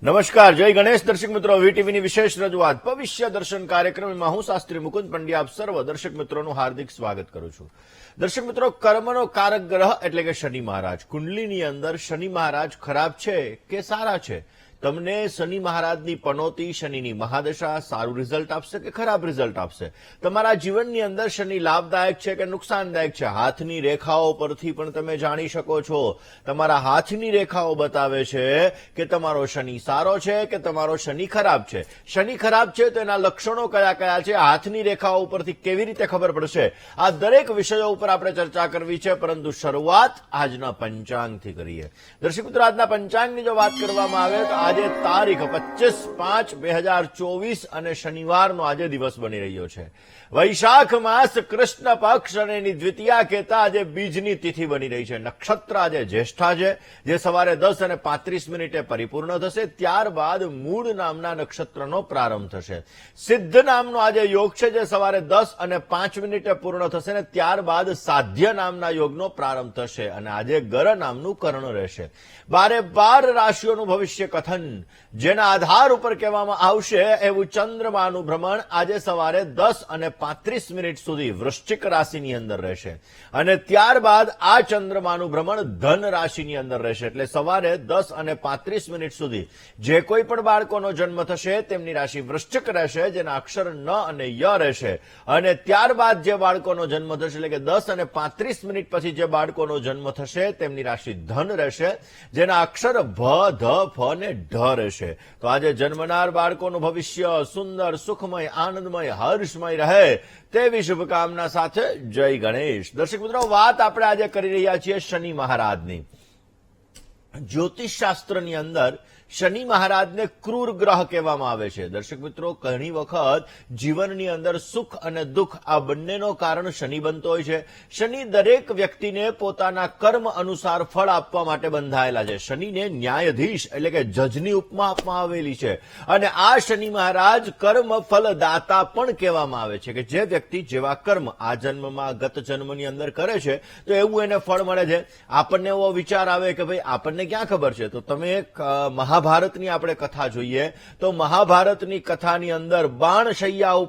નમસ્કાર, જય ગણેશ. દર્શક મિત્રો, વીટીવીની વિશેષ રજૂઆત ભવિષ્ય દર્શન કાર્યક્રમમાં હું શાસ્ત્રી મુકુંદ પંડ્યા આપ સર્વ દર્શક મિત્રોનું હાર્દિક સ્વાગત કરું છું. દર્શક મિત્રો, કર્મનો કારક ગ્રહ એટલે કે શનિ મહારાજ. કુંડલીની અંદર શનિ મહારાજ ખરાબ છે કે સારા છે? તમને શનિ મહારાજની પનોતી, શનિની મહાદશા સારું રિઝલ્ટ આપશે કે ખરાબ રિઝલ્ટ આપશે? તમારા જીવનની અંદર શનિ લાભદાયક છે કે નુકસાનદાયક છે? હાથની રેખાઓ પરથી પણ તમે જાણી શકો છો. તમારા હાથની રેખાઓ બતાવે છે કે તમારો શનિ સારો છે કે તમારો શનિ ખરાબ છે. શનિ ખરાબ છે તો એના લક્ષણો કયા કયા છે? હાથની રેખાઓ ઉપરથી કેવી રીતે ખબર પડશે? આ દરેક વિષયો ઉપર આપણે ચર્ચા કરવી છે, પરંતુ શરૂઆત આજના પંચાંગથી કરીએ. દર્શક મિત્રો, આજના પંચાંગની જો વાત કરવામાં આવે તો આજે તારીખ 25/5/2024 અને શનિવારનો આજે દિવસ બની રહ્યો છે. વૈશાખ માસ કૃષ્ણ પક્ષ અને એની દ્વિતીયા કહેતા આજે બીજની તિથિ બની રહી છે. નક્ષત્ર આજે જ્યેષ્ઠા છે, જે સવારે 10:35 પરિપૂર્ણ થશે. ત્યારબાદ મૂળ નામના નક્ષત્રનો પ્રારંભ થશે. સિદ્ધ નામનો આજે યોગ છે, જે સવારે 10:05 પૂર્ણ થશે ને ત્યારબાદ સાધ્ય નામના યોગનો પ્રારંભ થશે. અને આજે ગર નામનું કર્ણ રહેશે. 12 રાશિઓનું ભવિષ્ય કથન જેના આધાર ઉપર કહેવામાં આવશે એવું ચંદ્રમાનું ભ્રમણ આજે સવારે 10:35 સુધી વૃશ્ચિક રાશિની અંદર રહેશે. અને ત્યારબાદ આ ચંદ્રમાનું ભ્રમણ ધન રાશિની અંદર રહેશે. એટલે સવારે 10:35 સુધી જે કોઈ પણ બાળકોનો જન્મ થશે તેમની રાશિ વૃશ્ચિક રહેશે, જેના અક્ષર ન અને ય રહેશે. અને ત્યારબાદ જે બાળકોનો જન્મ થશે, એટલે કે 10:35 પછી જે બાળકોનો જન્મ થશે તેમની રાશિ ધન રહેશે, જેના અક્ષર ભ, ધ, ફ ને ઢ રહેશે. તો આજે જન્મનાર બાળકોનું ભવિષ્ય સુંદર, સુખમય, આનંદમય, હર્ષમય રહે તેવી શુભકામના સાથે જય ગણેશ. દર્શક મિત્રો, વાત આપણે આજે કરી રહ્યા છીએ શનિ મહારાજની. જ્યોતિષ શાસ્ત્રની અંદર શનિ મહારાજને ક્રૂર ગ્રહ કહેવામાં આવે છે. દર્શક મિત્રો, ઘણી વખત જીવનની અંદર સુખ અને દુઃખ આ બંનેનો કારણ શનિ બનતો હોય છે. શનિ દરેક વ્યક્તિને પોતાના કર્મ અનુસાર ફળ આપવા માટે બંધાયેલા છે. શનિને ન્યાયાધીશ એટલે કે જજની ઉપમા આપવામાં આવેલી છે. અને આ શનિ મહારાજ કર્મ ફલદાતા પણ કહેવામાં આવે છે, કે જે વ્યક્તિ જેવા કર્મ આ જન્મમાં ગત જન્મની અંદર કરે છે તો એવું એને ફળ મળે છે. આપણને એવો વિચાર આવે કે ભાઈ આપણને ક્યાં ખબર છે? તો તમે મહાભારતની આપણે કથા જોઈએ તો મહાભારતની કથાની અંદર બાણશૈયા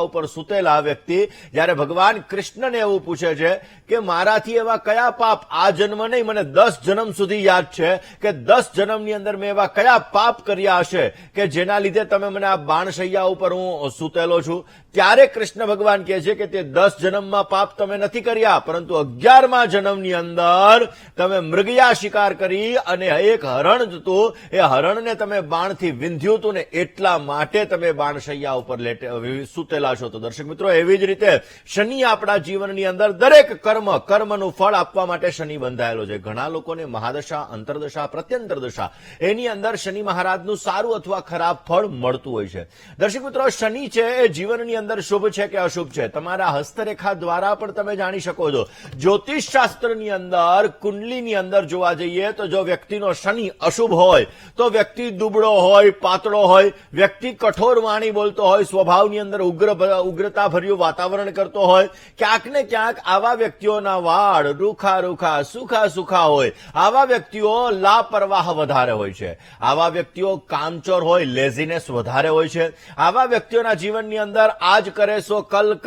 ઉપર સૂતેલા વ્યક્તિ જ્યારે ભગવાન કૃષ્ણને એવું પૂછે છે કે મારાથી એવા કયા પાપ, આ જન્મ નહીં, મને 10 જન્મ સુધી યાદ છે કે 10 જન્મની અંદર મેં એવા કયા પાપ કર્યા હશે કે જેના લીધે તમે મને આ બાણશૈયા ઉપર હું સૂતેલો છું? ત્યારે કૃષ્ણ ભગવાન કહે છે કે તે 10 જન્મમાં પાપ તમે નથી કર્યા, પરંતુ 11મા જન્મની અંદર તમે મૃગયા શિકાર કરી અને એક હરણ હતું, એ હરણને તમે બાણથી વિંધ્યું હતું ને એટલા માટે તમે બાણશૈયા ઉપર સૂતેલા છો. તો દર્શક મિત્રો, એવી જ રીતે શનિ આપણા જીવનની અંદર દરેક કર્મનું ફળ આપવા માટે શનિ બંધાયેલો છે. ઘણા લોકોને મહાદશા, અંતરદશા, પ્રત્યંતર દશા એની અંદર શનિ મહારાજનું સારું અથવા ખરાબ ફળ મળતું હોય છે. દર્શક મિત્રો, શનિ છે એ જીવનની અંદર શુભ છે કે અશુભ છે તમારા હસ્તરેખા દ્વારા પણ તમે જાણી શકો છો. જ્યોતિષ શાસ્ત્રની અંદર કુંડલીની અંદર જોવા જઈએ તો જો વ્યક્તિનો શનિ અશુભ હોય તો વ્યક્તિ દુબળો હોય, પાતળો હોય, વ્યક્તિ કઠોર વાણી બોલતો હોય, સ્વભાવની અંદર ઉગ્રતા ભર્યું વાતાવરણ કરતો હોય, ક્યાંક ને ક્યાંક આવા વ્યક્તિઓના વાળ રૂખા સુખા હોય, આવા વ્યક્તિઓ લાપરવાહ વધારે હોય છે, આવા વ્યક્તિઓ કામચોર હોય, લેઝીનેસ વધારે હોય છે, આવા વ્યક્તિઓના જીવનની અંદર આજ કરે સો કલ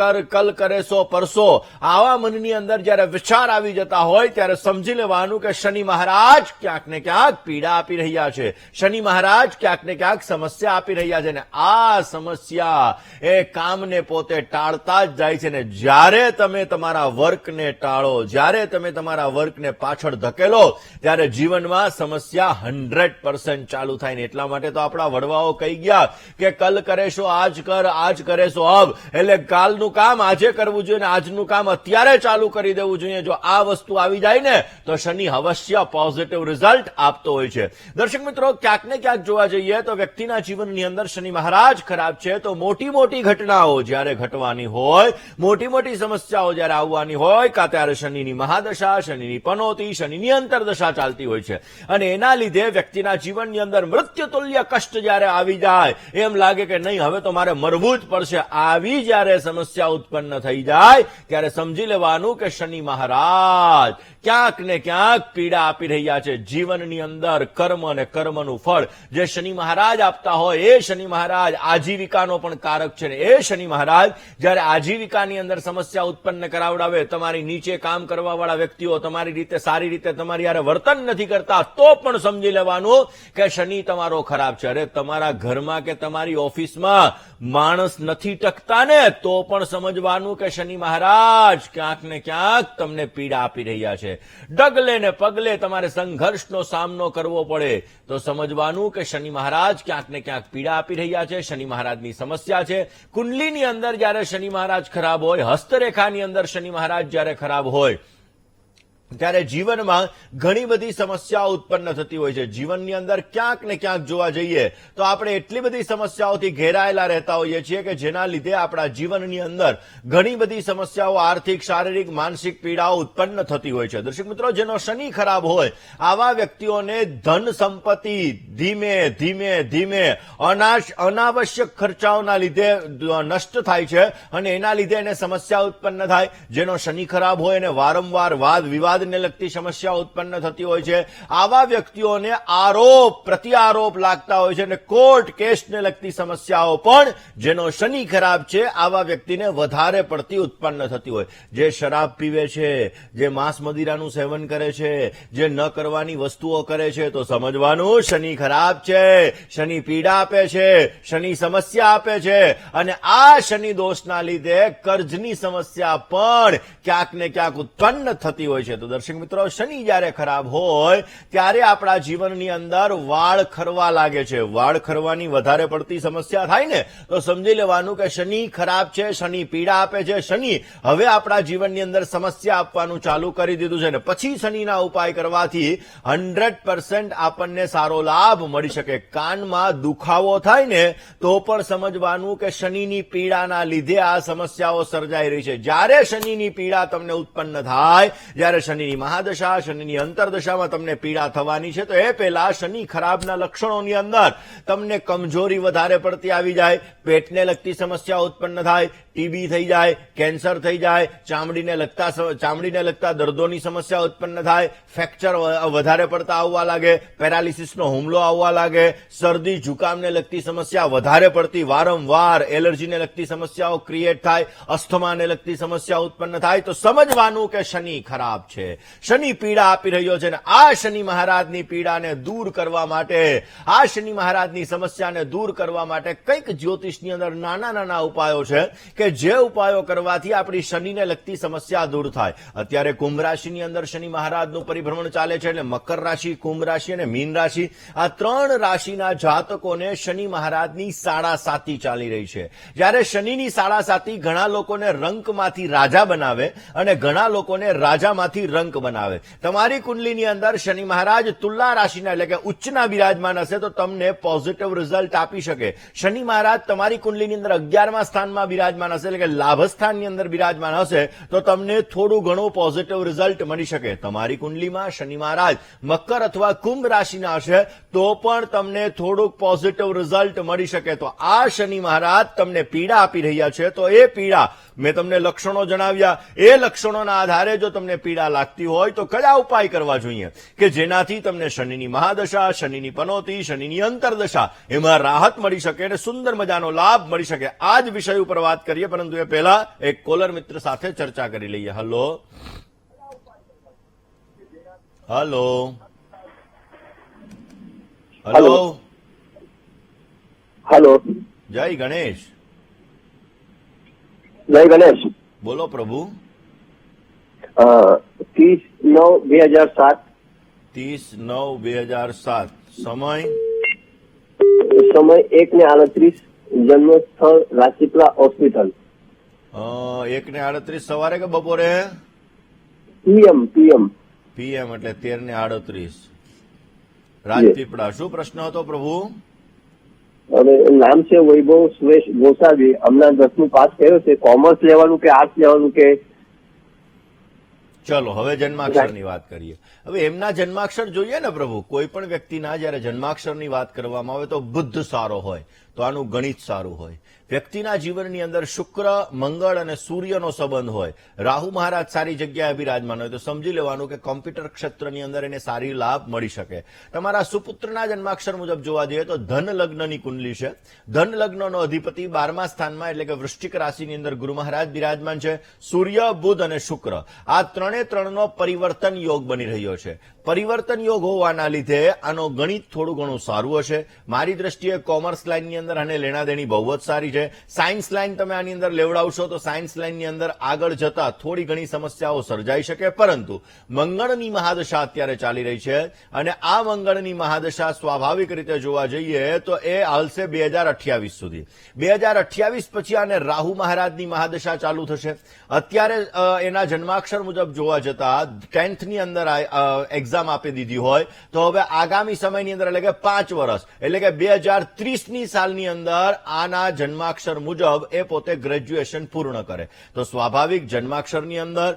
કરે સો પરસો, આવા મનની અંદર જયારે વિચાર આવી જતા હોય ત્યારે સમજી લેવાનું કે શનિ મહારાજ ક્યાંક ને ક્યાંક પીડા આપી રહ્યા છે, શનિ મહારાજ ક્યાંક ને ક્યાંક સમસ્યા આપી રહ્યા છે. ને આ સમસ્યા એ કામને પોતે ટાળતા જ જાય છે. ને જ્યારે તમે તમારા વર્કને ટાળો, જ્યારે તમે તમારા વર્કને પાછળ ધકેલો, ત્યારે જીવનમાં સમસ્યા 100% ચાલુ થાય. ને એટલા માટે તો આપણા વડવાઓ કહી ગયા કે કલ કરેશો આજ કરેશો અબ, એટલે કાલનું કામ આજે કરવું જોઈએ ને આજનું કામ અત્યારે ચાલુ કરી દેવું જોઈએ. જો આ વસ્તુ આવી જાય ને તો શનિ અવશ્ય પોઝિટિવ રિઝલ્ટ આપતો હોય છે. દર્શક મિત્રો, ક્યાંક ને ક્યાંક જોવા જઈએ તો વ્યક્તિના જીવનની અંદર શનિ મહારાજ ખરાબ છે તો મોટી ઘટનાઓ જ્યારે ઘટવાની હોય, મોટી સમસ્યાઓ જ્યારે આવવાની હોય, કાં ત્યારે શનિની મહાદશા, શનિની પનોતી, શનિની અંતરદશા ચાલતી હોય છે. અને એના લીધે વ્યક્તિના જીવનની અંદર મૃત્યુતુલ્ય કષ્ટ જ્યારે આવી જાય, એમ લાગે કે નહીં હવે તો મારે મરવું જ પડશે, આવી જ્યારે સમસ્યા ઉત્પન્ન થઈ જાય ત્યારે સમજી લેવાનું કે શનિ મહારાજ ક્યાંક ને ક્યાંક પીડા આપી રહ્યા છે. જીવનની અંદર અંદર કર્મ અને કર્મનું ફળ જે શનિ મહારાજ આપતા હોય એ શનિ મહારાજ આજીવિકાનો પણ કારક છે ને એ શનિ મહારાજ જયારે આજીવિકાની અંદર સમસ્યા ઉત્પન્ન કરાવડાવે, તમારી નીચે કામ કરવા વાળા વ્યક્તિઓ તમારી રીતે સારી રીતે તમારી યારે વર્તન નથી કરતા, તો પણ સમજી લેવાનું કે શનિ તમારો ખરાબ છે. અરે તમારા ઘરમાં કે તમારી ઓફિસમાં માણસ નથી ટકતા ને તો પણ સમજવાનું કે શનિ મહારાજ ક્યાંક ને ક્યાંક તમને પીડા આપી રહ્યા છે. ડગલે ને પગલે તમારે સંઘર્ષનો સામનો કરવો પડે તો સમજવાનું કે શનિ મહારાજ ક્યાંક ને ક્યાંક પીડા આપી રહ્યા છે. શનિ મહારાજની સમસ્યા છે. કુંડલીની અંદર જયારે શનિ મહારાજ ખરાબ હોય, હસ્તરેખાની અંદર શનિ મહારાજ જયારે ખરાબ હોય ત્યારે જીવનમાં ઘણી બધી સમસ્યાઓ ઉત્પન્ન થતી હોય છે. જીવનની અંદર ક્યાંક ને ક્યાંક જોવા જઈએ તો આપણે એટલી બધી સમસ્યાઓથી ઘેરાયેલા રહેતા હોઈએ છીએ કે જેના લીધે આપણા જીવનની અંદર ઘણી બધી સમસ્યાઓ આર્થિક, શારીરિક, માનસિક પીડાઓ ઉત્પન્ન થતી હોય છે. દર્શક મિત્રો, જેનો શનિ ખરાબ હોય આવા વ્યક્તિઓને ધન સંપત્તિ ધીમે ધીમે ધીમે અનાવશ્યક ખર્ચાઓના લીધે નષ્ટ થાય છે અને એના લીધે એને સમસ્યા ઉત્પન્ન થાય. જેનો શનિ ખરાબ હોય એને વારંવાર વાદ વિવાદ ને લગતી સમસ્યા ઉત્પન્ન થતી હોય છે. આવા વ્યક્તિઓને આરોપ પ્રત્યારોપ લાગતા હોય છે અને કોર્ટ કેસને લગતી સમસ્યાઓ પણ જેનો શનિ ખરાબ છે આવા વ્યક્તિને વધારે પડતી ઉત્પન્ન થતી હોય. જે શરાબ પીવે છે, જે માંસ મદિરાનું સેવન કરે છે, જે ન કરવાની વસ્તુઓ કરે છે તો સમજવાનું શનિ ખરાબ છે, શનિ પીડા આપે છે, શનિ સમસ્યા આપે છે અને આ શનિ દોષના લીધે કર્જની સમસ્યા પણ ક્યાંક ને ક્યાંક ઉત્પન્ન થતી હોય છે. તો દર્શક મિત્રો, શનિ જયારે ખરાબ હોય ત્યારે આપણા જીવનની અંદર વાળ ખરવા લાગે છે. વાળ ખરવાની વધારે પડતી સમસ્યા થાય ને તો સમજી લેવાનું કે શનિ ખરાબ છે, શનિ પીડા આપે છે. શનિ હવે આપણા જીવનની અંદર સમસ્યા આપવાનું ચાલુ કરી દીધું છે ને પછી શનિના ઉપાય કરવાથી 100% આપણને સારો લાભ મળી શકે. કાનમાં દુખાવો થાય ને તો પણ સમજવાનું કે શનિની પીડાના લીધે આ સમસ્યાઓ સર્જાઈ રહી છે. જ્યારે શનિની પીડા તમને ઉત્પન્ન થાય, જ્યારે શનિની મહાદશા, શનિની અંતરદશામાં તમને પીડા થવાની છે તો એ પહેલા શનિ ખરાબના લક્ષણોની અંદર તમને કમજોરી વધારે પડતી આવી જાય, પેટને લગતી સમસ્યા ઉત્પન્ન થાય, ટીબી થઈ જાય, કેન્સર થઈ જાય, ચામડીને લગતા દર્દોની સમસ્યા ઉત્પન્ન થાય, ફ્રેક્ચર વધારે પડતા આવવા લાગે, પેરાલિસિસનો હુમલો આવવા લાગે, શરદી જુકામને લગતી સમસ્યા વધારે પડતી વારંવાર, એલર્જીને લગતી સમસ્યાઓ ક્રિએટ થાય, અસ્થમાને લગતી સમસ્યા ઉત્પન્ન થાય તો સમજવાનું કે શનિ ખરાબ છે, શનિ પીડા આપી રહ્યો છે. અને આ શનિ મહારાજની પીડાને દૂર કરવા માટે, આ શનિ મહારાજની સમસ્યાને દૂર કરવા માટે કંઈક જ્યોતિષની અંદર નાના નાના ઉપાયો છે કે જે ઉપાયો કરવાથી આપણી શનિને લગતી સમસ્યા દૂર થાય. અત્યારે કુંભ રાશિની અંદર શનિ મહારાજનું પરિભ્રમણ ચાલે છે એટલે મકર રાશિ, કુંભ રાશિ અને મીન રાશિ આ ત્રણ રાશિના જાતકોને શનિ મહારાજની સાડાસાતી ચાલી રહી છે. જ્યારે શનિની સાડાસાતી ઘણા લોકોને રંકમાંથી રાજા બનાવે અને ઘણા લોકોને રાજામાંથી રંક બનાવે. તમારી કુંડલીની અંદર શનિ મહારાજ તુલા રાશિના એટલે કે ઉચ્ચના બિરાજમાન હશે તો તમને પોઝિટિવ રિઝલ્ટ આપી શકે. શનિ મહારાજ તમારી કુંડલીની અંદર 11મા સ્થાનમાં બિરાજમાન હશે એટલે કે લાભસ્થાનની અંદર બિરાજમાન હશે તો તમને થોડું ઘણું પોઝિટિવ રિઝલ્ટ મળી શકે. તમારી કુંડલીમાં શનિ મહારાજ મકર અથવા કુંભ રાશિના હશે તો પણ તમને થોડુંક પોઝિટિવ રિઝલ્ટ મળી શકે. તો આ શનિ મહારાજ તમને પીડા આપી રહ્યા છે તો એ પીડા મેં તમને લક્ષણો જણાવ્યા, એ લક્ષણોના આધારે જો તમને પીડા લાગતી હોય તો કયા ઉપાય કરવા જોઈએ કે જેનાથી તમને શનિની મહાદશા, શનિની પનોતી, શનિની અંતરદશા એમાં રાહત મળી શકે અને સુંદર મજાનો લાભ મળી શકે. આ જ વિષય ઉપર વાત કરીએ પરંતુ એ પહેલા એક કોલર મિત્ર સાથે ચર્ચા કરી લઈએ. હલો હલો હલો હલો, જય ગણેશ. જય ગણેશ. બોલો પ્રભુ. 30/9/2007. 30/9/2007. સમય 1:38. જન્મ સ્થળ રાજપીપળા હોસ્પિટલ. 1:38 સવારે કે બપોરે? પીએમ એટલે 13:38 રાજપીપળા. શું પ્રશ્ન હતો પ્રભુ? હવે નામ છે વૈભવ સુરેશ ગોસાવી. હમણાં 10મું પાસ કર્યો છે. કોમર્સ લેવાનું કે આર્ટ્સ લેવાનું કે? ચલો હવે જન્માક્ષરની વાત કરીએ. હવે એમના જન્માક્ષર જોઈએ ને પ્રભુ. કોઈ પણ વ્યક્તિના જયારે જન્માક્ષરની વાત કરવામાં આવે તો બુદ્ધ સારો હોય તો આનું ગણિત સારું હોય. વ્યક્તિના જીવનની અંદર શુક્ર, મંગળ અને સૂર્યનો સંબંધ હોય, રાહુ મહારાજ સારી જગ્યાએ બિરાજમાન હોય તો સમજી લેવાનું કે કોમ્પ્યુટર ક્ષેત્રની અંદર એને સારી લાભ મળી શકે. તમારા સુપુત્રના જન્માક્ષર મુજબ જોવા જઈએ તો ધન લગ્નની કુંડલી છે. ધન લગ્નનો અધિપતિ 12મા સ્થાનમાં એટલે કે વૃશ્ચિક રાશિની અંદર ગુરુ મહારાજ બિરાજમાન છે. સૂર્ય, બુધ અને શુક્ર આ ત્રણનો પરિવર્તન યોગ બની રહ્યો છે. પરિવર્તન યોગ હોવાના લીધે આનો ગણિત થોડું ઘણું સારું હશે. મારી દ્રષ્ટિએ કોમર્સ લાઇનની અંદર આને લેણાદેણી બહુ જ સારી છે. સાયન્સ લાઇન તમે આની અંદર લેવડાવશો તો સાયન્સ લાઇનની અંદર આગળ જતા થોડી ઘણી સમસ્યાઓ સર્જાઈ શકે, પરંતુ મંગળની મહાદશા અત્યારે ચાલી રહી છે અને આ મંગળની મહાદશા સ્વાભાવિક રીતે જોવા જઈએ તો એ હાલશે 2028 સુધી. 2028 પછી આને રાહુ મહારાજની મહાદશા ચાલુ થશે. અત્યારે એના જન્માક્ષર મુજબ જોવા જતા 10th ની અંદર એક્ઝામ આપી દીધી હોય તો હવે આગામી સમયની અંદર એટલે કે 5 વર્ષ એટલે કે 2030ની સાલની અંદર આના જન્માક્ષર મુજબ એ પોતે ગ્રેજ્યુએશન પૂર્ણ કરે તો સ્વાભાવિક જન્માક્ષરની અંદર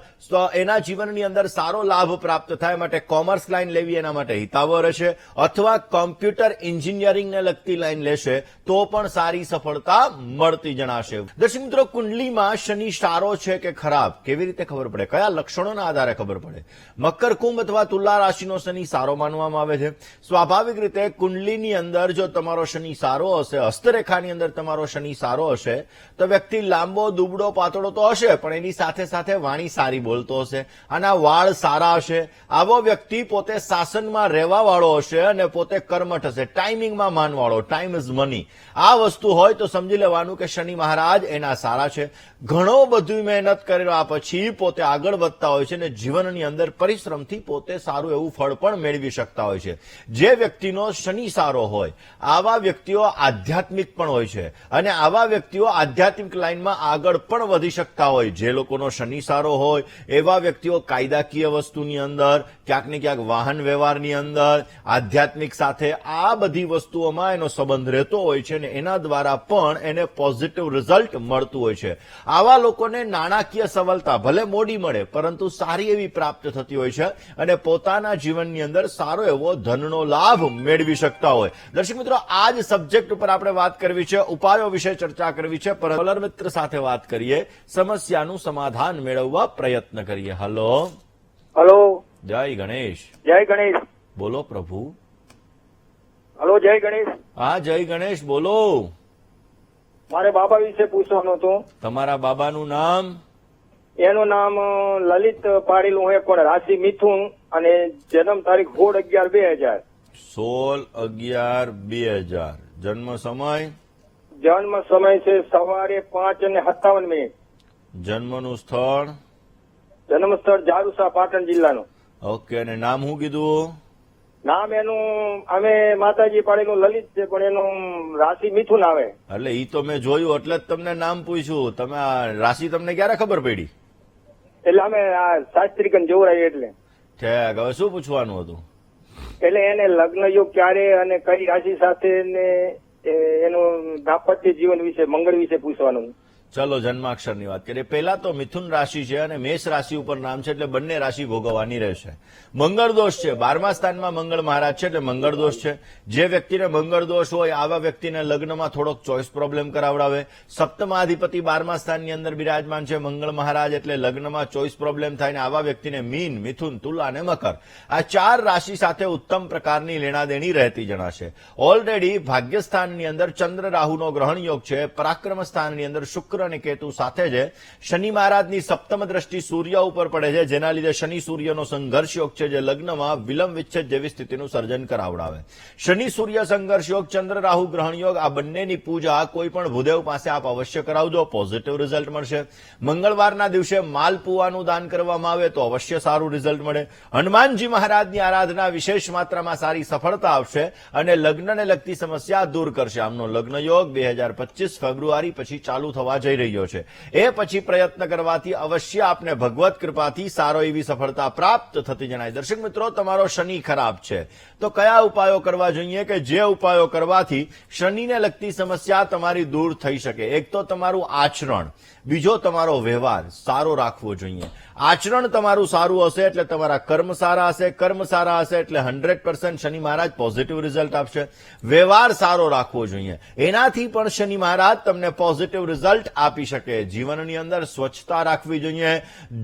એના જીવનની અંદર સારો લાભ પ્રાપ્ત થાય. માટે કોમર્સ લાઇન લેવી એના માટે હિતાવહ રહેશે, અથવા કોમ્પ્યુટર એન્જિનિયરિંગને લગતી લાઇન લેશે તો પણ સારી સફળતા મળતી જણાશે. દર્શક મિત્રો, કુંડલીમાં શનિ સારો છે કે ખરાબ કેવી રીતે ખબર પડે? કયા લક્ષણોના આધારે ખબર પડે? મકર, કુંભ અથવા તુલા રાશિનો શનિ સારો માનવામાં આવે છે. સ્વાભાવિક રીતે કુંડલીની અંદર જો તમારો શનિ સારો હશે, હસ્તરેખાની અંદર તમારો શનિ સારો હશે તો વ્યક્તિ લાંબો, દુબળો, પાતળો તો હશે પણ એની સાથે સાથે વાણી સારી બોલતો હશે, આના વાળ સારા હશે. આવો વ્યક્તિ પોતે શાસનમાં રહેવા વાળો હશે અને પોતે કર્મઠ હશે, ટાઈમિંગમાં માનવાળો, ટાઈમ ઇઝ મની. આ વસ્તુ હોય તો સમજી લેવાનું કે શનિ મહારાજ એના સારા છે. ઘણો બધી મહેનત કર્યા પછી પોતે આગળ વધતા હોય છે અને જીવનની અંદર પરિશ્રમથી પોતે સારું એવું ફળ પણ મેળવી શકતા હોય છે. જે વ્યક્તિનો શનિ સારો હોય આવા વ્યક્તિઓ આધ્યાત્મિક પણ હોય છે અને આવા વ્યક્તિઓ આધ્યાત્મિક લાઈનમાં આગળ પણ વધી શકતા હોય. જે લોકોનો શનિ સારો હોય એવા વ્યક્તિઓ કાયદાકીય વસ્તુની અંદર, ક્યાંક ને ક્યાંક વાહન વ્યવહારની અંદર, આધ્યાત્મિક સાથે આ બધી વસ્તુઓમાં એનો સંબંધ રહેતો હોય છે અને એના દ્વારા પણ એને પોઝિટિવ રિઝલ્ટ મળતું હોય છે. આવા લોકોને નાણાકીય સફળતા ભલે મોડી મળે પરંતુ સારી એવી પ્રાપ્ત થતી હોય છે અને પોતાના જીવનની અંદર સારો એવો ધનનો લાભ મેળવી શકતા હોય. દર્શક મિત્રો, આ જ સબ્જેક્ટ ઉપર આપણે વાત કરવી છે, ઉપાયો વિશે ચર્ચા કરવી છે, પર મિત્ર સાથે વાત કરીએ, સમસ્યાનું સમાધાન મેળવવા પ્રયત્ન કરીએ. હલો હલો, જય ગણેશ. જય ગણેશ. બોલો પ્રભુ. હલો, જય ગણેશ. હા, જય ગણેશ, બોલો. મારે બાબા વિશે પૂછવાનું હતું. તમારા બાબાનું નામ? એનું નામ લલિત પાડેલું હોય, પણ રાશિ મિથુન અને જન્મ તારીખ 16/11/2000. 16/11/2000. જન્મ સમય? જન્મ સમય છે સવારે 5:57. જન્મનું સ્થળ? જન્મ સ્થળ જારુસા, પાટણ જિલ્લાનું. ઓકે, અને નામ શું કીધું? નામ એનું અમે માતાજી પાડેલું લલિત છે, પણ એનું રાશિ મિથુન આવે. એટલે ઈ તો મેં જોયું એટલે જ તમને નામ પૂછ્યું. તમે આ રાશિ તમને ક્યારે ખબર પડી? એટલે અમે આ શાસ્ત્રીકન જોવરાય એટલે. ઠેક, હવે શું પૂછવાનું હતું? એટલે એને લગ્ન યોગ ક્યારે અને કઈ રાશિ સાથે ને એનું દાંપત્ય જીવન વિશે, મંગળ વિશે પૂછવાનું. ચલો જન્માક્ષરની વાત કરીએ. પહેલા તો મિથુન રાશિ છે અને મેષ રાશિ ઉપર નામ છે એટલે બંને રાશિ ભોગવવાની રહેશે. મંગળ દોષ છે, 12મા સ્થાનમાં મંગળ મહારાજ છે એટલે મંગળ દોષ છે. જે વ્યક્તિને મંગળ દોષ હોય આવા વ્યક્તિને લગ્નમાં થોડોક ચોઇસ પ્રોબ્લેમ કરાવડાવે. સપ્તમાધિપતિ 12મા સ્થાનની અંદર બિરાજમાન છે મંગળ મહારાજ એટલે લગ્નમાં ચોઇસ પ્રોબ્લેમ થાય ને આવા વ્યક્તિને મીન, મિથુન, તુલા અને મકર આ 4 રાશિ સાથે ઉત્તમ પ્રકારની લેણાદેણી રહેતી જણાશે. ઓલરેડી ભાગ્યસ્થાનની અંદર ચંદ્ર રાહુનો ગ્રહણ યોગ છે. પરાક્રમ સ્થાનની અંદર શુક્ર અને કેતુ સાથે છે. શનિ મહારાજની સપ્તમ દ્રષ્ટિ સૂર્ય ઉપર પડે છે જેના લીધે શનિ સૂર્યનો સંઘર્ષ યોગ છે જે લગ્નમાં વિલંબ વિચ્છેદ જેવી સ્થિતિનું સર્જન કરાવડાવે. શનિ સૂર્ય સંઘર્ષ યોગ, ચંદ્ર રાહુ ગ્રહણ યોગ આ બંનેની પૂજા કોઈ પણ ભૂદેવ પાસે આપ અવશ્ય કરાવજો, પોઝિટિવ રિઝલ્ટ મળશે. મંગળવારના દિવસે માલપુવાનું દાન કરવામાં આવે તો અવશ્ય સારું રિઝલ્ટ મળે. હનુમાનજી મહારાજની આરાધના વિશેષ માત્રામાં સારી સફળતા આપશે અને લગ્નને લગતી સમસ્યા દૂર કરશે. આમનો લગ્ન યોગ 2025 ફેબ્રુઆરી પછી ચાલુ થવા જઈ જઈ રહ્યો છે. એ પછી પ્રયત્ન કરવાથી અવશ્ય આપને ભગવત કૃપાથી સારો એવી સફળતા પ્રાપ્ત થતી જણાય. દર્શક મિત્રો, તમારો શનિ ખરાબ છે તો કયા ઉપાયો કરવા જોઈએ કે જે ઉપાયો કરવાથી શનિને લગતી સમસ્યા તમારી દૂર થઈ શકે? એક તો તમારું આચરણ, બીજો તમારો વ્યવહાર સારો રાખવો જોઈએ. આચરણ તમારું સારું હશે એટલે તમારા કર્મ સારા હશે, કર્મ સારા હશે એટલે 100% શનિ મહારાજ પોઝિટિવ રિઝલ્ટ આપશે. વ્યવહાર સારો રાખવો જોઈએ, એનાથી પણ શનિ મહારાજ તમને પોઝિટિવ રિઝલ્ટ આપી શકે. જીવનની અંદર સ્વચ્છતા રાખવી જોઈએ,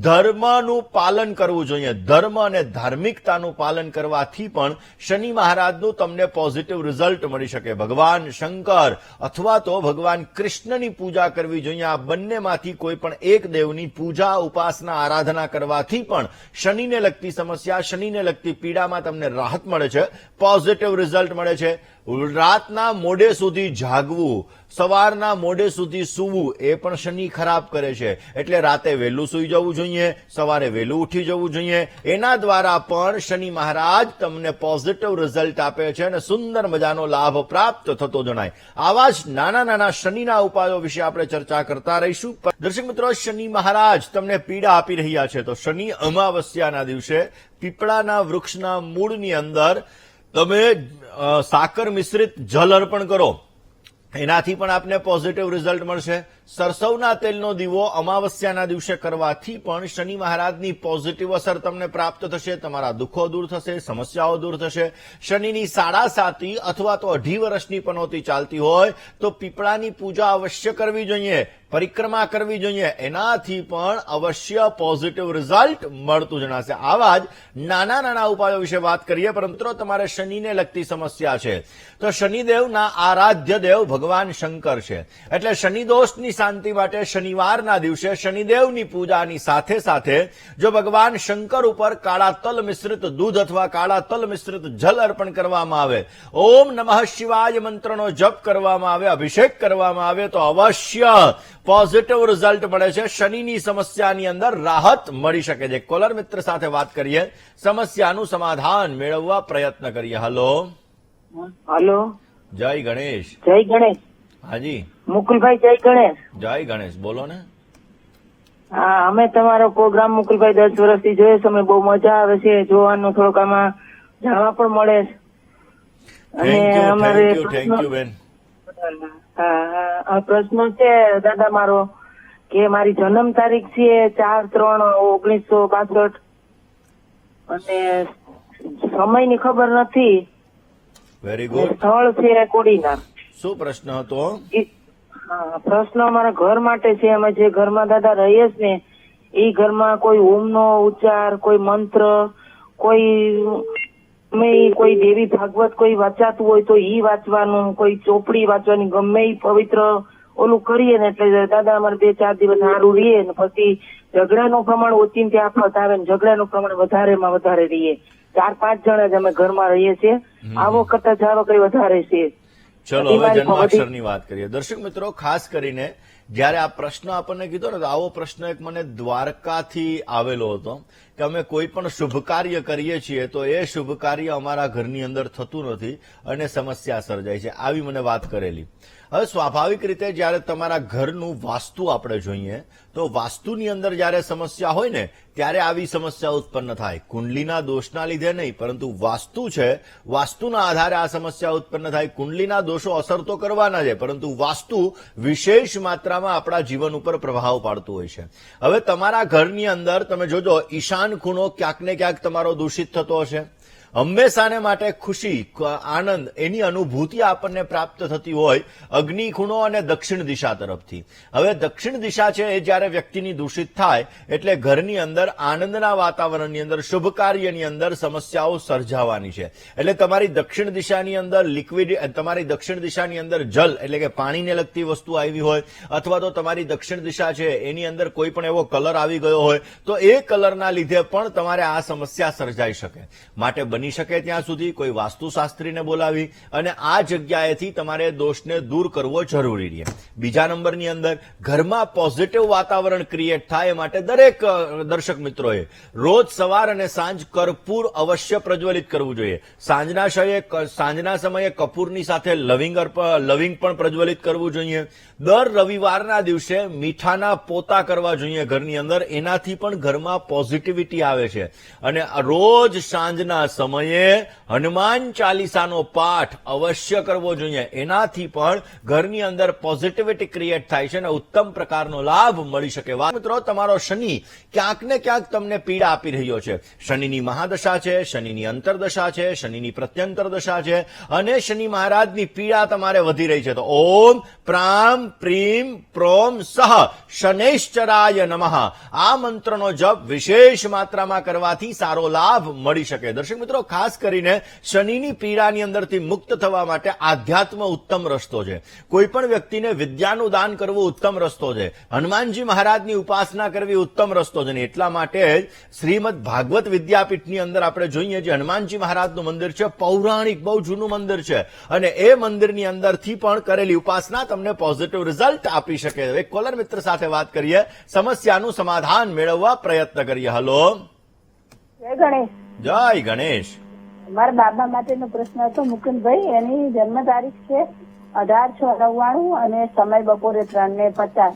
ધર્મનું પાલન કરવું જોઈએ. ધર્મ અને ધાર્મિકતાનું પાલન કરવાથી પણ શનિ મહારાજનું તમને પોઝિટિવ રિઝલ્ટ મળી શકે. ભગવાન શંકર અથવા તો ભગવાન કૃષ્ણની પૂજા કરવી જોઈએ. આ બંનેમાંથી કોઈ પણ એક દેવની પૂજા, ઉપાસના, આરાધના કરવાથી પણ શનિને લગતી સમસ્યા, શનિને લગતી પીડામાં તમને રાહત મળે છે, પોઝિટિવ રિઝલ્ટ મળે છે. રાતના મોડે સુધી જાગવું, સવારના મોડે સુધી સૂવું એ પણ શનિ ખરાબ કરે છે. એટલે રાતે વહેલું સૂઈ જવું જોઈએ, સવારે વહેલું ઉઠી જવું જોઈએ. એના દ્વારા પણ શનિ મહારાજ તમને પોઝિટિવ રિઝલ્ટ આપે છે અને સુંદર મજાનો લાભ પ્રાપ્ત થતો જણાય. આવા જ નાના નાના શનિના ઉપાયો વિશે આપણે ચર્ચા કરતા રહીશું. દર્શક મિત્રો, શનિ મહારાજ તમને પીડા આપી રહ્યા છે તો શનિ અમાવસ્યાના દિવસે પીપળાના વૃક્ષના મૂળની અંદર તમે સાકર મિશ્રિત જલ અર્પણ કરો, એનાથી પણ આપને પોઝિટિવ રિઝલ્ટ મળશે. સરસવના તેલનો દીવો અમાવસ્યાના દિવસે કરવાથી પણ શનિ મહારાજની પોઝિટિવ અસર તમને પ્રાપ્ત થશે. તમારા દુઃખો દૂર થશે, સમસ્યાઓ દૂર થશે. શનિની 7.5 અથવા તો 2.5 વર્ષની પનોતી ચાલતી હોય તો પીપળાની પૂજા અવશ્ય કરવી જોઈએ, પરિક્રમા કરવી જોઈએ. એનાથી પણ અવશ્ય પોઝિટિવ રિઝલ્ટ મળતું જણાશે. આવા જ નાના નાના ઉપાયો વિશે વાત કરીએ. પરંતુ તમારે શનિને લગતી સમસ્યા છે તો શનિદેવના આરાધ્ય દેવ ભગવાન શંકર છે. એટલે શનિ દોષની શાંતિ માટે શનિવારના દિવસે શનિદેવની પૂજાની સાથે સાથે જો ભગવાન શંકર ઉપર કાળા તલ મિશ્રિત દૂધ અથવા કાળા તલ મિશ્રિત જલ અર્પણ કરવામાં આવે, ઓમ નમઃ શિવાય મંત્રનો જપ કરવામાં આવે, અભિષેક કરવામાં આવે તો અવશ્ય પોઝિટિવ રિઝલ્ટ મળે છે. શનિની સમસ્યાની અંદર રાહત મળી શકે છે. કોલર મિત્ર સાથે વાત કરીએ, સમસ્યાનું સમાધાન મેળવવા પ્રયત્ન કરીએ. હલો, જય ગણેશ. જય ગણેશ. હાજી મુકુલભાઈ, જય ગણેશ. જય ગણેશ, બોલો ને. હા, અમે તમારો પ્રોગ્રામ મુકુલભાઈ 10 વર્ષથી જોઈએ છે. અમે બહુ મજા આવે છે જોવાનું, થોડુંક આમાં જાણવા પણ મળે છે. થેન્ક યુ બેન. હા, પ્રશ્ન છે દાદા મારો કે મારી જન્મ તારીખ છે 4/3/1962 અને સમયની ખબર નથી. Very good. સ્થળ છે કોડીનાર. શું પ્રશ્ન હતો? હા, પ્રશ્ન અમારા ઘર માટે છે. અમે જે ઘરમાં દાદા રહીએ છીએ ને એ ઘરમાં કોઈ ઓમનો ઉચ્ચાર, કોઈ મંત્ર, કોઈ દેવી ભાગવત કોઈ વાંચાતું હોય તો ઈ વાંચવાનું, કોઈ ચોપડી વાંચવાની, ગમે ઈ પવિત્ર ઓલું કરીએ ને એટલે દાદા અમારે 2-4 દિવસ સારું રહીએ ને પછી ઝઘડાનું પ્રમાણ ઓચિંતે આફત આવે ને ઝઘડાનું પ્રમાણ વધારેમાં વધારે રહીએ. 4-5 જણા જ અમે ઘરમાં રહીએ છીએ. આવો કરતા જાવો કઈ વધારે છે. ચલો હવે જન્માક્ષરની વાત કરીએ. દર્શક મિત્રો, ખાસ કરીને જયારે આ પ્રશ્ન આપણને કીધો ને તો આવો પ્રશ્ન એક મને દ્વારકાથી આવેલો હતો કે અમે કોઈ પણ શુભ કાર્ય કરીએ છીએ તો એ શુભ કાર્ય અમારા ઘરની અંદર થતું નથી અને સમસ્યા સર્જાય છે, આવી મને વાત કરેલી. હવે સ્વાભાવિક રીતે જયારે તમારા ઘરનું વાસ્તુ આપણે જોઈએ તો વાસ્તુની અંદર જયારે સમસ્યા હોય ને ત્યારે આવી સમસ્યા ઉત્પન્ન થાય. કુંડલીના દોષના લીધે નહીં, પરંતુ વાસ્તુ છે, વાસ્તુના આધારે આ સમસ્યા ઉત્પન્ન થાય. કુંડલીના દોષો અસર તો કરવાના છે, પરંતુ વાસ્તુ વિશેષ માત્રામાં આપણા જીવન ઉપર પ્રભાવ પાડતું હોય છે. હવે તમારા ઘરની અંદર તમે જોજો, ઈશાન ખૂણો ક્યાંક ને ક્યાંક તમારો દૂષિત થતો હશે. હંમેશાને માટે ખુશી, આનંદ એની અનુભૂતિ આપણને પ્રાપ્ત થતી હોય અગ્નિ ખૂણો અને દક્ષિણ દિશા તરફથી. હવે દક્ષિણ દિશા છે એ જયારે વ્યક્તિની દૂષિત થાય એટલે ઘરની અંદર આનંદના વાતાવરણની અંદર, શુભ કાર્યની અંદર સમસ્યાઓ સર્જાવાની છે. એટલે તમારી દક્ષિણ દિશાની અંદર લિક્વિડ, તમારી દક્ષિણ દિશાની અંદર જલ એટલે કે પાણીને લગતી વસ્તુ આવી હોય અથવા તો તમારી દક્ષિણ દિશા છે એની અંદર કોઈ પણ એવો કલર આવી ગયો હોય તો એ કલરના લીધે પણ તમારે આ સમસ્યા સર્જાઈ શકે. માટે બની બની શકે ત્યાં સુધી કોઈ વાસ્તુશાસ્ત્રીને બોલાવી અને આ જગ્યાએથી તમારે દોષને દૂર કરવો જરૂરી રહે. બીજા નંબરની અંદર ઘરમાં પોઝિટિવ વાતાવરણ ક્રિએટ થાય એ માટે દરેક દર્શક મિત્રોએ રોજ સવાર અને સાંજ કર્પૂર અવશ્ય પ્રજ્વલિત કરવું જોઈએ. સાંજના સમયે કપૂરની સાથે લવિંગ પણ પ્રજ્વલિત કરવું જોઈએ. દર રવિવારના દિવસે મીઠાના પોતા કરવા જોઈએ ઘરની અંદર, એનાથી પણ ઘરમાં પોઝિટિવિટી આવે છે. અને રોજ સાંજના સમયે હનુમાન ચાલીસાનો પાઠ અવશ્ય કરવો જોઈએ, એનાથી પણ ઘરની અંદર પોઝિટિવિટી ક્રિએટ થાય છે અને ઉત્તમ પ્રકારનો લાભ મળી શકે. મિત્રો, તમારો શનિ ક્યાંક ને ક્યાંક તમને પીડા આપી રહ્યો છે. શનિની મહાદશા છે, શનિની અંતરદશા છે, શનિની પ્રત્યંતર દશા છે અને શનિ મહારાજની પીડા તમારે વધી રહી છે. તો ઓમ પ્રામ પ્રીમ પ્રોમ સહ શનૈશ્ચરાય નમઃ આ મંત્રનો જપ વિશેષ માત્રામાં કરવાથી સારો લાભ મળી શકે. દર્શક મિત્રો, ખાસ કરીને શનિની પીડાની અંદરથી મુક્ત થવા માટે આધ્યાત્મ ઉત્તમ રસ્તો છે. કોઈ પણ વ્યક્તિને વિદ્યાનું દાન કરવું ઉત્તમ રસ્તો છે. હનુમાનજી મહારાજની ઉપાસના કરવી ઉત્તમ રસ્તો છે. એટલા માટે જ શ્રીમદ ભાગવત વિદ્યાપીઠની અંદર આપણે જોઈએ જે હનુમાનજી મહારાજનું મંદિર છે, પૌરાણિક બહુ જૂનું મંદિર છે અને એ મંદિરની અંદરથી પણ કરેલી ઉપાસના તમને પોઝિટિવ રિઝલ્ટ આપી શકે. એક કોલર મિત્ર સાથે વાત કરીએ, સમસ્યાનું સમાધાન મેળવવા પ્રયત્ન કરીએ. હલો, જય ગણેશ. જય ગણેશ. મારા બાબા માટેનો પ્રશ્ન હતો. મુકુંદભાઈ, એની જન્મ તારીખ છે 18/6/99 અને સમય બપોરે 3:50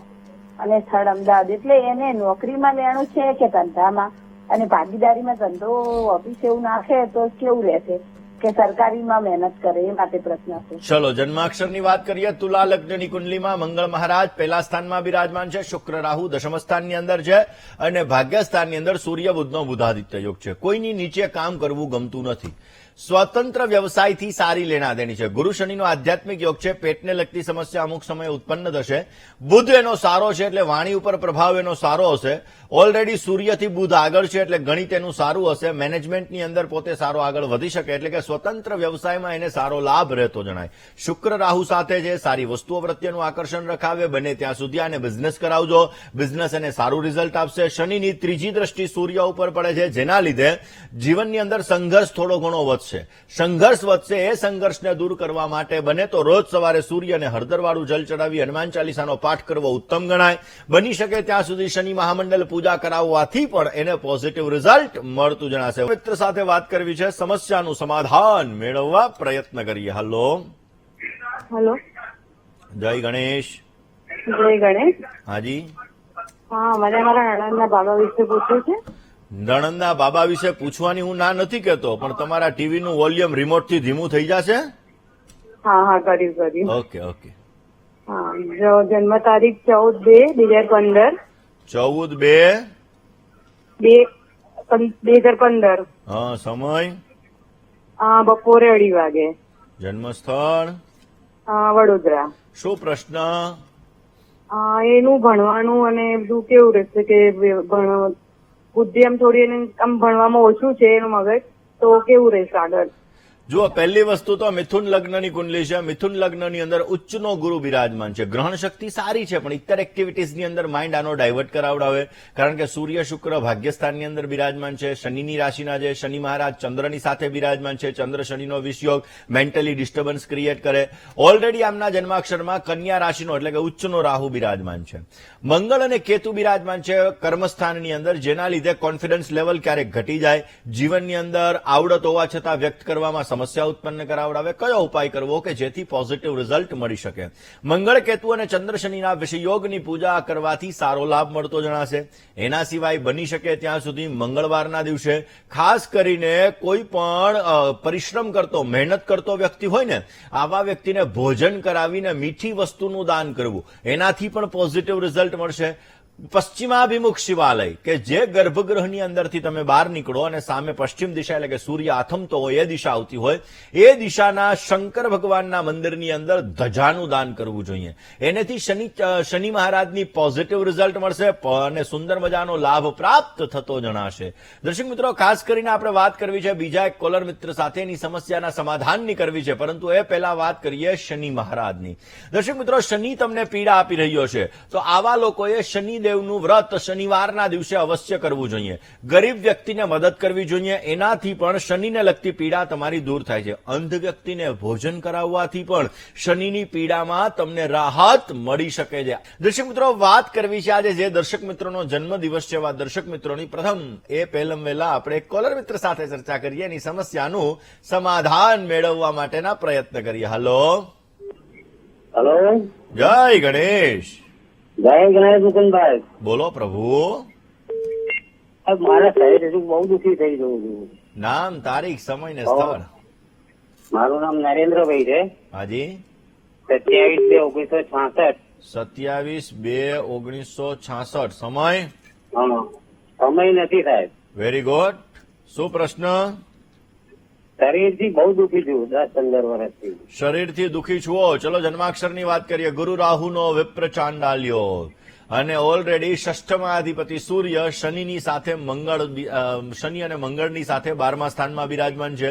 અને સ્થળ અમદાવાદ. એટલે એને નોકરીમાં લેણું છે કે ધંધામાં? અને ભાગીદારીમાં ધંધો ઓફિસ એવું નાખે તો કેવું રહેશે કે સરકારીમાં મહેનત કરે? એ માટે પ્રશ્ન છે. ચલો, જન્માક્ષરની વાત કરીએ. તુલા લગ્નની કુંડલીમાં મંગળ મહારાજ પહેલા સ્થાનમાં બિરાજમાન છે, શુક્ર રાહુ દશમ સ્થાનની અંદર છે અને ભાગ્યસ્થાનની અંદર સૂર્ય બુધનો બુધાદિત્ય યોગ છે. કોઈની નીચે કામ કરવું ગમતું નથી. સ્વતંત્ર વ્યવસાયથી સારી લેણાદેણી છે. ગુરુ શનિનો આધ્યાત્મિક યોગ છે. પેટને લગતી સમસ્યા અમુક સમયે ઉત્પન્ન થશે. બુધ એનો સારો છે એટલે વાણી ઉપર પ્રભાવ એનો સારો હશે. ઓલરેડી સૂર્યથી બુધ આગળ છે એટલે ગણિત એનું સારું હશે. મેનેજમેન્ટની અંદર પોતે સારો આગળ વધી શકે એટલે કે સ્વતંત્ર વ્યવસાયમાં એને સારો લાભ રહેતો જણાય. શુક્ર રાહુ સાથે છે, સારી વસ્તુઓ પ્રત્યેનું આકર્ષણ રખાવે. બને ત્યાં સુધી આને બિઝનેસ કરાવજો, બિઝનેસ એને સારું રિઝલ્ટ આપશે. શનિની ત્રીજી દ્રષ્ટિ સૂર્ય ઉપર પડે છે, જેના લીધે જીવનની અંદર સંઘર્ષ થોડો ઘણો વધશે. સંઘર્ષ વધશે. એ સંઘર્ષને દૂર કરવા માટે બને તો રોજ સવારે સૂર્યને હળદરવાળું જલ ચડાવી હનુમાન ચાલીસાનો પાઠ કરવો ઉત્તમ ગણાય. બની શકે ત્યાં સુધી શનિ મહામંડળ પૂજા કરાવવાથી પણ એને પોઝિટિવ રિઝલ્ટ મળતું જણાશે. મિત્ર સાથે વાત કરવી છે, સમસ્યાનું સમાધાન મેળવવા પ્રયત્ન કરીએ. Hello, hello. જય ગણેશ. જય ગણેશ. હાજી. હા, મને મારા નણંદના બાબા વિશે પૂછવું છે. નણંદના બાબા વિશે પૂછવાની હું ના નથી કહેતો, પણ તમારા ટીવીનું વોલ્યુમ રિમોટથી ધીમું થઈ જશે. હા, કર્યું. ઓકે. હા, જન્મ તારીખ 14/2/2015. 14/2/2015. હા, સમય બપોરે 2:30 વાગે. જન્મ સ્થળ વડોદરા. શું પ્રશ્ન? એનું ભણવાનું અને બધું કેવું રહેશે કે બુદ્ધિ આમ થોડી આમ ભણવામાં ઓછું છે એનું મગજ, તો કેવું રહેશે આગળ? જુઓ, પહેલી વસ્તુ તો મિથુન લગ્નની કુંડલી છે. મિથુન લગ્નની અંદર ઉચ્ચનો ગુરુ બિરાજમાન છે. ગ્રહણ શક્તિ સારી છે, પણ ઇતર એક્ટિવિટીઝની અંદર માઇન્ડ આનો ડાયવર્ટ કરાવડાવે. કારણ કે સૂર્ય શુક્ર ભાગ્યસ્થાનની અંદર બિરાજમાન છે. શનિની રાશિના છે. શનિ મહારાજ ચંદ્રની સાથે બિરાજમાન છે. ચંદ્ર શનિનો વિષયોગ મેન્ટલી ડિસ્ટર્બન્સ ક્રિએટ કરે. ઓલરેડી આમના જન્માક્ષરમાં કન્યા રાશિનો એટલે કે ઉચ્ચનો રાહુ બિરાજમાન છે. મંગળ અને કેતુ બિરાજમાન છે કર્મસ્થાનની અંદર, જેના લીધે કોન્ફિડન્સ લેવલ ક્યારેક ઘટી જાય. જીવનની અંદર આવડત હોવા છતાં વ્યક્ત કરવામાં સમસ્યા ઉત્પન્ન કરાવડાવે. કયો ઉપાય કરવો કે જેથી પોઝિટિવ રિઝલ્ટ મળી શકે? મંગળ કેતુ અને ચંદ્ર શનિના વિષયોગની પૂજા કરવાથી સારો લાભ મળતો જણાશે. એના સિવાય બની શકે ત્યાં સુધી મંગળવારના દિવસે ખાસ કરીને કોઈ પણ પરિશ્રમ કરતો, મહેનત કરતો વ્યક્તિ હોય ને, આવા વ્યક્તિને ભોજન કરાવીને મીઠી વસ્તુનું દાન કરવું, એનાથી પણ પોઝિટિવ રિઝલ્ટ મળશે. પશ્ચિમાભિમુખ શિવાલય કે જે ગર્ભગૃહની અંદરથી તમે બહાર નીકળો અને સામે પશ્ચિમ દિશા એટલે કે સૂર્ય આથમતો હોય એ દિશા આવતી હોય, એ દિશાના શંકર ભગવાનના મંદિરની અંદર ધજાનું દાન કરવું જોઈએ. એનેથી શનિ મહારાજની પોઝિટિવ રિઝલ્ટ મળશે અને સુંદર મજાનો લાભ પ્રાપ્ત થતો જણાશે. દર્શક મિત્રો, ખાસ કરીને આપણે વાત કરવી છે બીજા એક કોલર મિત્ર સાથેની સમસ્યાના સમાધાનની કરવી છે, પરંતુ એ પહેલા વાત કરીએ શનિ મહારાજની. દર્શક મિત્રો, શનિ તમને પીડા આપી રહ્યો છે, તો આવા લોકોએ શનિદેવ શનિદેવનું વ્રત શનિવારના દિવસે અવશ્ય કરવું જોઈએ. ગરીબ વ્યક્તિને મદદ કરવી જોઈએ. એનાથી પણ શનિને લગતી પીડા તમારી દૂર થાય છે. અંધ વ્યક્તિને ભોજન કરાવવાથી પણ શનિની પીડામાં તમને રાહત મળી શકે છે. દર્શક મિત્રો, વાત કરવી છે આજે જે દર્શક મિત્રોનો જન્મદિવસ છે એવા દર્શક મિત્રોની પ્રથમ એ પહેલમ વહેલા આપણે એક કોલર મિત્ર સાથે ચર્ચા કરીએ, એની સમસ્યાનું સમાધાન મેળવવા માટેના પ્રયત્ન કરીએ. હલો હેલો, જય ગણેશ. જય ગણેશ મુકુંદભાઈ. બોલો પ્રભુ. મારા શરીર બહુ દુઃખી થઈ ગયું છું. નામ, તારીખ, સમય ને સ્થળ. મારું નામ નરેન્દ્રભાઈ છે. હાજી. 27/2/1966. 27/2/1966. સમય? સમય નથી સાહેબ. Very good. શું પ્રશ્ન? શરીરથી બહુ દુઃખી છું 10-15 વર્ષથી. શરીરથી દુઃખી છો? ચલો જન્માક્ષરની વાત કરીએ. ગુરુ રાહુનો વિપ્ર ચાંડાલ્યો અને ઓલરેડી ષષ્ઠમાધિપતિ સૂર્ય શનિની સાથે શનિ અને મંગળની સાથે 12મા સ્થાનમાં બિરાજમાન છે.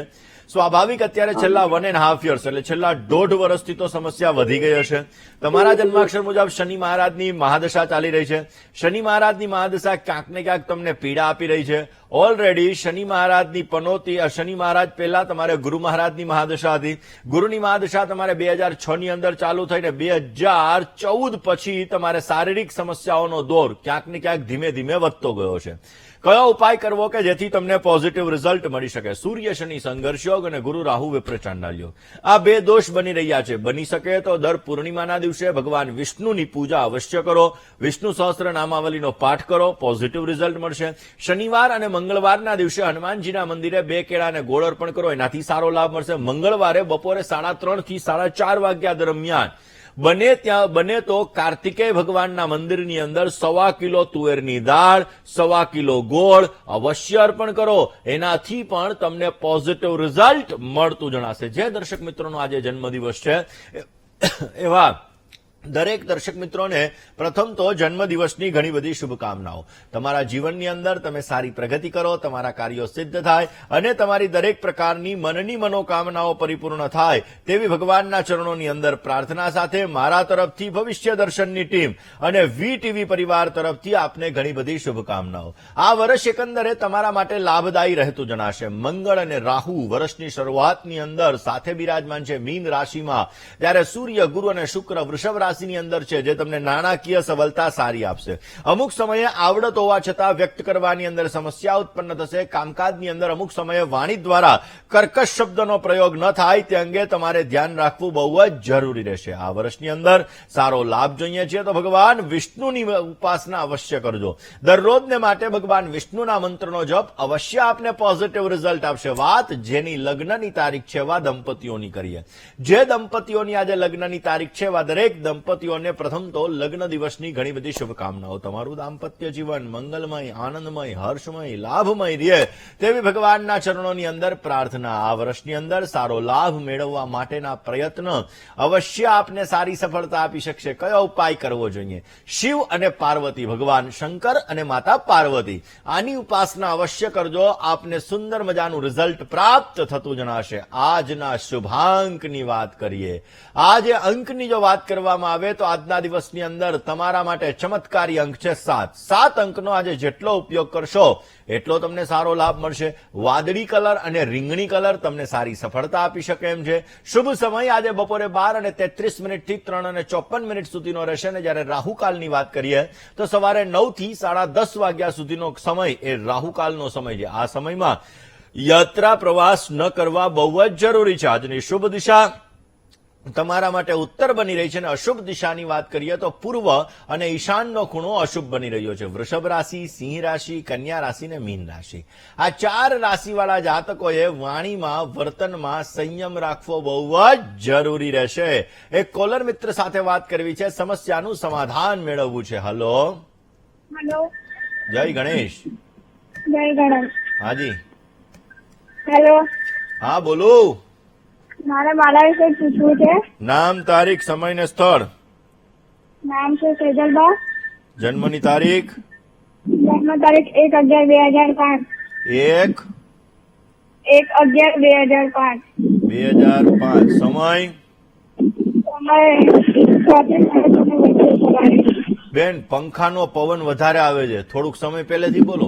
સ્વાભાવિક અત્યારે છેલ્લા 1.5 years એટલે છેલ્લા 1.5 વર્ષથી તો સમસ્યા વધી ગઈ હશે. તમારા જન્માક્ષર મુજબ શનિ મહારાજની મહાદશા ચાલી રહી છે. શનિ મહારાજની મહાદશા ક્યાંક ને ક્યાંક તમને પીડા આપી રહી છે. ઓલરેડી શનિ મહારાજની પનોતી, શનિ મહારાજ પહેલા તમારે ગુરુ મહારાજની મહાદશા હતી. ગુરુની મહાદશા તમારે 2006 ની અંદર ચાલુ થઈને 2014 પછી તમારે શારીરિક સમસ્યાઓનો દોર ક્યાંક ને ક્યાંક ધીમે ધીમે વધતો ગયો છે. કયો ઉપાય કરવો કે જેથી તમને પોઝિટિવ રિઝલ્ટ મળી શકે? સૂર્ય શનિ સંઘર્ષ યોગ અને ગુરુ રાહુ વિપ્ર ચાંડાલ્યો, આ બે દોષ બની રહ્યા છે. બની શકે તો દર પૂર્ણિમાના દિવસે ભગવાન વિષ્ણુની પૂજા અવશ્ય કરો. વિષ્ણુ સહસ્ત્ર નામાવલીનો પાઠ કરો, પોઝિટિવ રિઝલ્ટ મળશે. શનિવાર અને મંગળવારના દિવસે હનુમાનજીના મંદિરે 2 કેળા અને ગોળ અર્પણ કરો, એનાથી સારો લાભ મળશે. મંગળવારે બપોરે 3:30 થી 4:30 વાગ્યા દરમિયાન બને તો કાર્તિકેય ભગવાનના મંદિરની અંદર 1.25 કિલો તુવેરની દાળ, 1.25 કિલો ગોળ અવશ્ય અર્પણ કરો. એનાથી પણ તમને પોઝિટિવ રિઝલ્ટ મળતું જણાશે. જે દર્શક મિત્રોનો આજે જન્મદિવસ છે એવા દરેક દર્શક મિત્રોને પ્રથમ તો જન્મદિવસની ઘણી બધી શુભકામનાઓ. તમારા જીવનની અંદર તમે સારી પ્રગતિ કરો, તમારા કાર્યો સિદ્ધ થાય અને તમારી દરેક પ્રકારની મનની મનોકામનાઓ પરિપૂર્ણ થાય તેવી ભગવાનના ચરણોની અંદર પ્રાર્થના સાથે મારા તરફથી ભવિષ્ય દર્શનની ટીમ અને વીટીવી પરિવાર તરફથી આપને ઘણી બધી શુભકામનાઓ. આ વર્ષ એકંદરે તમારા માટે લાભદાયી રહેતું જણાશે. મંગળ અને રાહુ વર્ષની શરૂઆતની અંદર સાથે બિરાજમાન છે મીન રાશિમાં, ત્યારે સૂર્ય, ગુરુ અને શુક્ર વૃષભ રાશિની અંદર છે, જે તમને નાણાકીય સબળતા સારી આપશે. અમુક સમયે આવડત હોવા છતાં વ્યક્ત કરવાની અંદર સમસ્યા ઉત્પન્ન થશે. કામકાજની અંદર અમુક સમયે વાણી દ્વારા કર્કશ શબ્દનો પ્રયોગ ન થાય તે અંગે તમારે ધ્યાન રાખવું બહુ જ જરૂરી રહેશે. આ વર્ષની અંદર સારો લાભ જોઈએ છે તો ભગવાન વિષ્ણુની ઉપાસના અવશ્ય કરજો. દરરોજને માટે ભગવાન વિષ્ણુના મંત્રનો જપ અવશ્ય આપને પોઝિટિવ રિઝલ્ટ આપશે. વાત જેની લગ્નની તારીખ છે એવા દંપતીઓની કરીએ. જે દંપતીઓની આજે લગ્નની તારીખ છે એવા દરેક દંપતીઓને પ્રથમ તો લગ્ન દિવસની ઘણી બધી શુભકામનાઓ. તમારું દાંપત્ય જીવન મંગલમય, આનંદમય, હર્ષમય, લાભમય રહે તેવી ભગવાનના ચરણોની અંદર પ્રાર્થના. આ વર્ષની અંદર સારો લાભ મેળવવા માટેના પ્રયત્ન અવશ્ય આપને સારી સફળતા આપી શકશે. કયો ઉપાય કરવો જોઈએ? શિવ અને પાર્વતી, ભગવાન શંકર અને માતા પાર્વતી, આની ઉપાસના અવશ્ય કરજો. આપને સુંદર મજાનું રિઝલ્ટ પ્રાપ્ત થતું જણાશે. આજના શુભાંકની વાત કરીએ. આજે અંકની જો વાત કરવામાં આવે તો આજના દિવસની અંદર તમારા માટે ચમત્કારી અંક છે 7. 7 અંકનો આજે જેટલો ઉપયોગ કરશો એટલો તમને સારો લાભ મળશે. વાદળી કલર અને રીંગણી કલર તમને સારી સફળતા આપી શકે એમ છે. શુભ સમય આજે બપોરે 12:33 થી 3:54 સુધીનો રહેશે. અને જયારે રાહુકાલની વાત કરીએ તો સવારે 9 થી 10:30 વાગ્યા સુધીનો સમય એ રાહુકાલનો સમય છે. આ સમયમાં યાત્રા પ્રવાસ ન કરવા બહુ જ જરૂરી છે. આજની શુભ દિશા તમારા માટે ઉત્તર બની રહી છે અને અશુભ દિશાની વાત કરીએ તો પૂર્વ અને ઈશાનનો ખૂણો અશુભ બની રહ્યો છે. વૃષભ રાશિ, સિંહ રાશિ, કન્યા રાશિ અને મીન રાશિ, આ 4 રાશિવાળા જાતકોએ વાણીમાં, વર્તનમાં સંયમ રાખવો બહુ જ જરૂરી રહેશે. એક કોલર મિત્ર સાથે વાત કરવી છે, સમસ્યાનું સમાધાન મેળવવું છે. હલો હેલો, જય ગણેશ. જય ગણેશ. હાજી. હેલો, હા બોલો. મારે મારા વિશે પૂછવું છે. નામ, તારીખ, સમય ને સ્થળ. નામ છે સેજલબા. જન્મની તારીખ? જન્મ તારીખ 1/11/2005. 1/11/2005. 2005. સમય 34 સવારે. બેન પંખાનો પવન વધારે આવે છે, થોડુંક સમય પહેલેથી બોલો.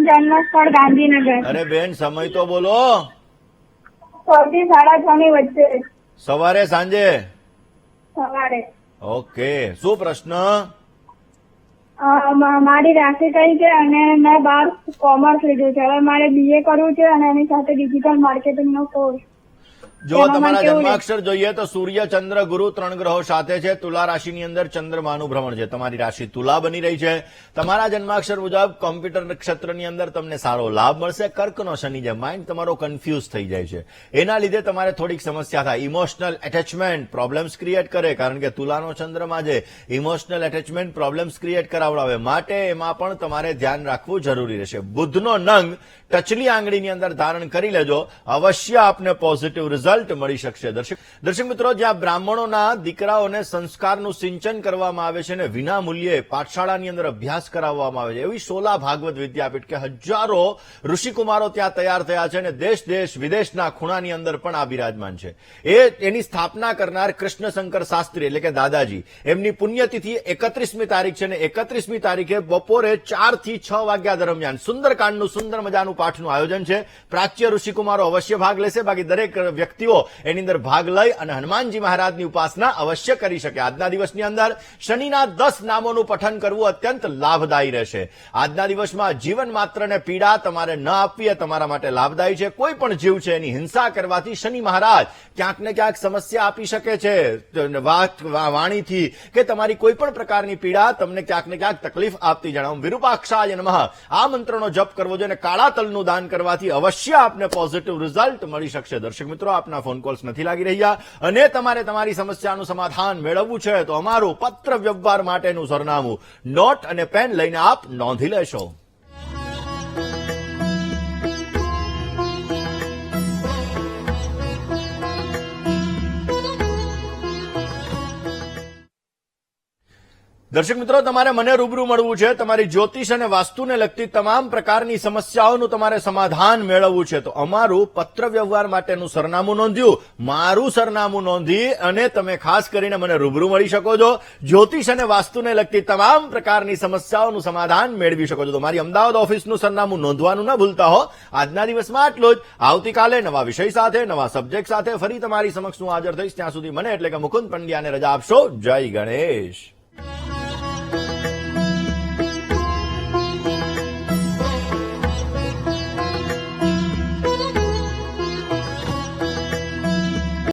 જન્મસ્થળ ગાંધીનગર. અરે બેન સમય તો બોલો. 6 થી 6:30 ની વચ્ચે સવારે સાંજે? સવારે. ઓકે, શું પ્રશ્ન? મારી રાશિ કઈ છે અને મેં 12 કોમર્સ લીધું છે. હવે મારે BA કરવું છે અને એની સાથે ડિજિટલ માર્કેટિંગ નો કોર્સ. જો એમાં તમારા મને કેવું જન્માક્ષર જોઈએ તો સૂર્ય, ચંદ્ર, ગુરુ 3 ગ્રહો સાથે છે. તુલા રાશિની અંદર ચંદ્રમાનું ભ્રમણ છે. તમારી રાશિ તુલા બની રહી છે. તમારા જન્માક્ષર મુજબ કોમ્પ્યુટર ક્ષેત્રની અંદર તમને સારો લાભ મળશે. કર્કનો શનિ છે, માઇન્ડ તમારો કન્ફ્યુઝ થઈ જાય છે. એના લીધે તમારે થોડીક સમસ્યા થાય. ઇમોશનલ એટેચમેન્ટ પ્રોબ્લેમ્સ ક્રિએટ કરે, કારણ કે તુલાનો ચંદ્રમાં છે. ઇમોશનલ એટેચમેન્ટ પ્રોબ્લેમ્સ ક્રિએટ કરાવડાવે, માટે એમાં પણ તમારે ધ્યાન રાખવું જરૂરી રહેશે. બુધનો નંગ ટચલી આંગળીની અંદર ધારણ કરી લેજો, અવશ્ય આપને પોઝિટિવ રિઝલ્ટ મળી શકશે. દર્શક મિત્રો, જ્યાં બ્રાહ્મણોના દીકરાઓને સંસ્કારનું સિંચન કરવામાં આવે છે અને વિના મૂલ્યે પાઠશાળાની અંદર અભ્યાસ કરાવવામાં આવે છે, એવી સોલા ભાગવત વિદ્યાપીઠ કે હજારો ઋષિકુમારો ત્યાં તૈયાર થયા છે અને દેશ વિદેશના ખૂણાની અંદર પણ આ બિરાજમાન છે. એની સ્થાપના કરનાર કૃષ્ણશંકર શાસ્ત્રી એટલે કે દાદાજી, એમની પુણ્યતિથિ 31મી તારીખ છે અને 31મી તારીખે બપોરે 4 થી 6 વાગ્યા દરમિયાન સુંદરકાંડનું સુંદર મજાનું પાઠનું આયોજન છે. પ્રાચ્ય ઋષિકુમારો અવશ્ય ભાગ લેશે, બાકી દરેક વ્યક્તિઓ એની અંદર ભાગ લઈ અને હનુમાનજી મહારાજની ઉપાસના અવશ્ય કરી શકે. આજના દિવસની અંદર શનિના 10 નામોનું પઠન કરવું અત્યંત લાભદાયી રહેશે. આજના દિવસમાં જીવન માત્રને પીડા તમારે ન આપવી એ તમારા માટે લાભદાયી છે. કોઈ પણ જીવ છે એની હિંસા કરવાથી શનિ મહારાજ ક્યાંક ને ક્યાંક સમસ્યા આપી શકે છે. વાણીથી કે તમારી કોઈ પણ પ્રકારની પીડા તમને ક્યાંક ને ક્યાંક તકલીફ આપતી જણાવું. વિરૂપાક્ષાય નમઃ આ મંત્રનો જપ કરવો જોઈએ અને કાળા તલનું દાન કરવાથી અવશ્ય આપને પોઝિટિવ રિઝલ્ટ મળી શકશે. દર્શક મિત્રો, આપના ફોન કોલ્સ નથી લાગી રહ્યા અને તમારે તમારી સમસ્યાનું સમાધાન મેળવવું છે તો અમારું પત્ર વ્યવહાર માટેનું સરનામું નોટ અને પેન લઈને આપ નોંધી લેશો. દર્શક મિત્રો, તમારે મને રૂબરૂ મળવું છે. તમારી જ્યોતિષ અને વાસ્તુને લગતી તમામ પ્રકારની સમસ્યાઓનું તમારે સમાધાન મેળવવું છે તો અમારું પત્ર વ્યવહાર માટેનું સરનામું નોંધ્યું, મારું સરનામું નોંધી અને તમે ખાસ કરીને મને રૂબરૂ મળી શકો છો. જ્યોતિષ અને વાસ્તુને લગતી તમામ પ્રકારની સમસ્યાઓનું સમાધાન મેળવી શકો છો. તો મારી અમદાવાદ ઓફિસનું સરનામું નોંધવાનું ન ભૂલતા હો. આજના દિવસમાં આટલું જ. આવતીકાલે નવા વિષય સાથે, નવા સબ્જેક્ટ સાથે ફરી તમારી સમક્ષ હું હાજર થઈશ. ત્યાં સુધી મને એટલે કે મુકુંદ પંડ્યાને રજા આપશો. જય ગણેશ.